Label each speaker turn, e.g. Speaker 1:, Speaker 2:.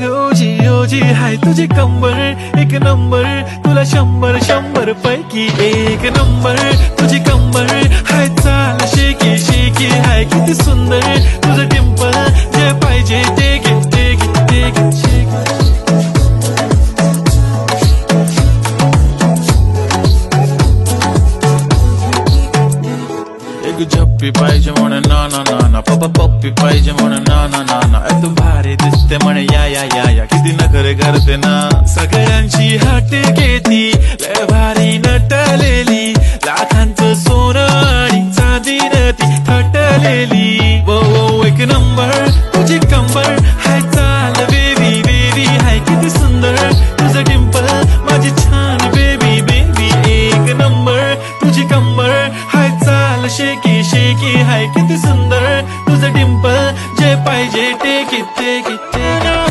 Speaker 1: ओजी ओजी हाय तुझी कंबर एक नंबर तुला 100 पैकी एक नंबर तुझी कंबर हाय चाल शेकी शेकी हाय किती सुंदर तुझं टिंपल जे पाहिजे ते घे ते घे ते घे शेकी एक झप्पी पाहिजे म्हणे ना ना ना ना पप्पा पप्पी पाहिजे म्हणे ना ना ना ना तू भारी दिसते म्हणे या या या या किती नखरे करते ना सगळ्यांची हाट घेती लय भारी नटलेली लाखांचं सोनं आणि चांदीनं ती थटलेली वो वो एक नंबर